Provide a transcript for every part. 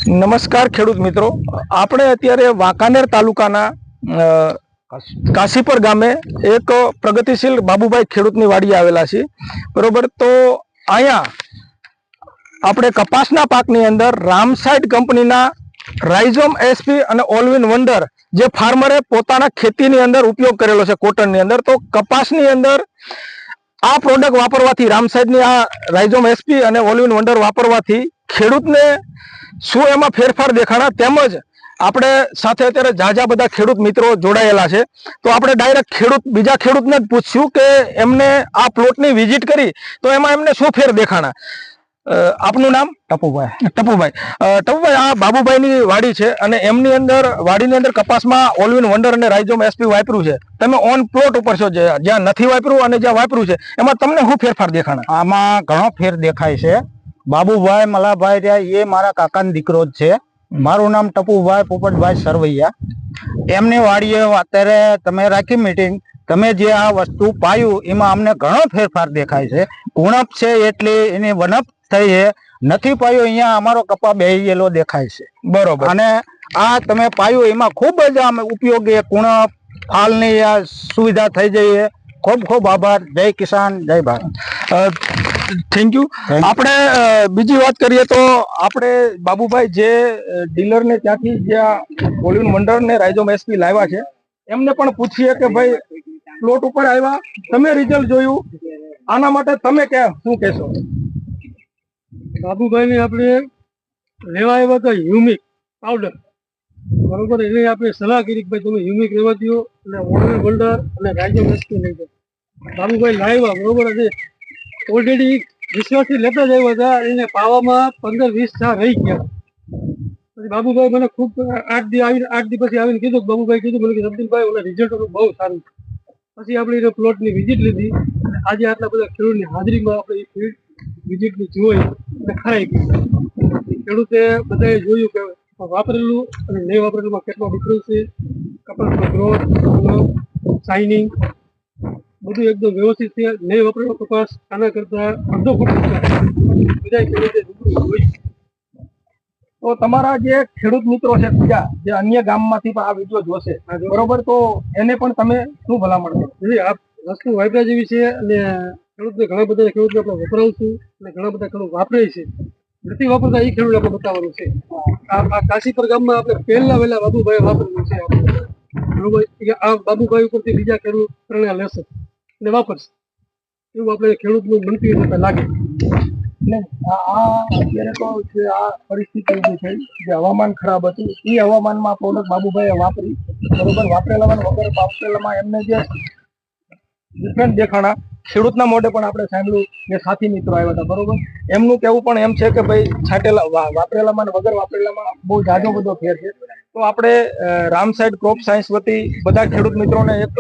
નમસ્કાર ખેડૂત મિત્રો, આપણે અત્યારે વાંકાનેર તાલુકાના કાશીપર ગામે એક પ્રગતિશીલ બાબુભાઈ ખેડૂતની વાડીએ આવેલા છે. બરોબર, તો અહીંયા આપણે કપાસના પાકની અંદર રામસાઇડ કંપનીના રાઇઝોમ એસપી અને ઓલવિન વંડર જે ફાર્મરે પોતાના ખેતીની અંદર ઉપયોગ કરેલો છે કોટનની અંદર, તો કપાસની અંદર આ પ્રોડક્ટ વાપરવાથી, રામસાઇડની આ રાઇઝોમ એસપી અને ઓલવિન વંડર વાપરવાથી ખેડૂતને શું એમાં ફેરફાર દેખાણા, તેમજ આપણે સાથે અત્યારે ઝાઝા બધા ખેડૂત મિત્રો જોડાયેલા છે. તો આપણે ડાયરેક્ટ બીજા ખેડૂતને જ પૂછશું કે એમને આ પ્લોટની વિઝિટ કરી તો એમાં એમને શું ફેર દેખાણા. આપનું નામ? ટપુભાઈ, આ બાબુભાઈની વાડી છે અને એમની અંદર વાડીની અંદર કપાસમાં ઓલવિન વંડર અને રાઇઝોમ એસપી વાપર્યું છે. તમે ઓન પ્લોટ ઉપર છો, જ્યાં નથી વાપર્યું અને જ્યાં વાપર્યું છે એમાં તમને શું ફેરફાર દેખાણા? આમાં ઘણો ફેર દેખાય છે. બાબુભાઈ મલાભાઈ રહ્યા એ મારા કાકાનો દીકરો જ છે. મારું નામ ટપુભાઈ પોપટભાઈ સરવૈયા. એમની વાડીએ અત્યારે તમે રાખી મીટિંગ, તમે જે આ વસ્તુ પાયું એમાં અમને ઘણો ફેરફાર દેખાય છે. ઉણપ છે એટલે એની વનપ થઈ છે. નથી પાયું અહીંયા અમારો કપા બેહી દેખાય છે. બરોબર. અને આ તમે પાયું એમાં ખૂબ જ આમ ઉપયોગી કુણપ ફાલની આ સુવિધા થઈ જઈએ. ખૂબ ખૂબ આભાર. જય કિસાન, જય ભારત. Thank you. આપણે બીજી વાત કરીએ તો આપણે બાબુભાઈ જે ડીલરને ત્યાંથી જ્યાં ઓલવિન વંડર ને રાઇઝોમ એસપી લાવ્યા છે એમને પણ પૂછીએ કે ભાઈ પ્લોટ ઉપર આવ્યા, તમે રિઝલ્ટ જોયું, આના માટે તમે શું કહેશો? બાબુભાઈ ને આપણે લેવા આવ્યા હતા હ્યુમિક પાવડર, બરોબર. એને આપણે સલાહ કરી કે ભાઈ તમે હ્યુમિક લેવા દો અને ઓલવિન વંડર અને રાઇઝોમ એસપી લઈ જાઓ. બાબુભાઈ લાવ્યા, બરોબર. અને ઓલરેડી વિશ્વાસથી લેતા જ આવ્યા હતા. એને પાવામાં 15-20 છા રહી ગયા. પછી બાબુભાઈ મને ખૂબ 8 દી પછી આવીને કીધું, બાબુભાઈ કીધું મને કે સબદીલભાઈ ઓલા રિઝલ્ટ બહુ સારું. પછી આપણે એને પ્લોટની વિઝિટ લીધી. આજે આટલા બધા ખેડૂતની હાજરીમાં આપણે એ ફિલ્ડ વિઝિટની જોઈ અને ખરાઈ ગઈ. ખેડૂતે બધાએ જોયું કે વાપરેલું અને નહીં વાપરેલુંમાં કેટલો ડિફરન્સ છે. કપાસનો ગ્રોથ, શાઇનિંગ બધું એકદમ વ્યવસ્થિત છે. નહીં વાપરેલો કપાસ આના કરતા અડધો ફૂટ બધા ખેડૂતે જોયું. તો તમારા જે ખેડૂત મિત્રો છે બીજા જે અન્ય ગામમાંથી પણ આ વિડીયો જોશે, બરોબર, તો એને પણ તમે શું ભલામણ કરો? આ વસ્તુ વાપર્યા જેવી છે અને ખેડૂતને ઘણા બધા ખેડૂતને આપણે વપરાવશું અને ઘણા બધા ખેડૂત વાપરે છે. નથી વાપરતા એ ખેડૂત આપણે બતાવવાનું છે. આ કાશીપર ગામમાં આપણે પહેલા વહેલા બાબુભાઈ વાપરેલું છે, બરોબર. આ બાબુભાઈ ઉપરથી બીજા ખેડૂત પ્રેરણા લેશે અને વાપરશે એવું આપણે ખેડૂતનું બનતી લાગે. અત્યારે તો જે આ પરિસ્થિતિ ઉભી થઈ, જે હવામાન ખરાબ હતું, એ હવામાનમાં પ્રોડક્ટ બાબુભાઈએ વાપરી, બરોબર. વાપરેલામાં વગર વાપરેલામાં એમને જે ડિફરન્ટ દેખાણા ખેડૂતના મોઢે પણ આપણે સાંભળ્યું. જે સાથી મિત્રો આવ્યા હતા, બરોબર, એમનું કહેવું પણ એમ છે કે ભાઈ છાંટેલા વાપરેલામાં વગર વાપરેલામાં બહુ જાજો બધો ફેર છે. તો આપણે રામસાઇડ ક્રોપ સાયન્સ વતી બધા ખેડૂત મિત્રોને એક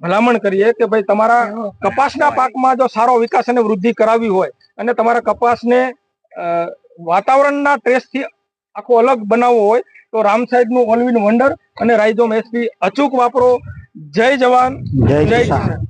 ભલામણ કરીએ કે ભાઈ તમારા કપાસના પાકમાં જો સારો વિકાસ અને વૃદ્ધિ કરાવી હોય અને તમારા કપાસને વાતાવરણના ટ્રેસથી આખો અલગ બનાવવો હોય તો રામસાઇડનું ઓલવિન વંડર અને રાઇઝોમ એસપી અચૂક વાપરો. જય જવાન, જય કિસાન.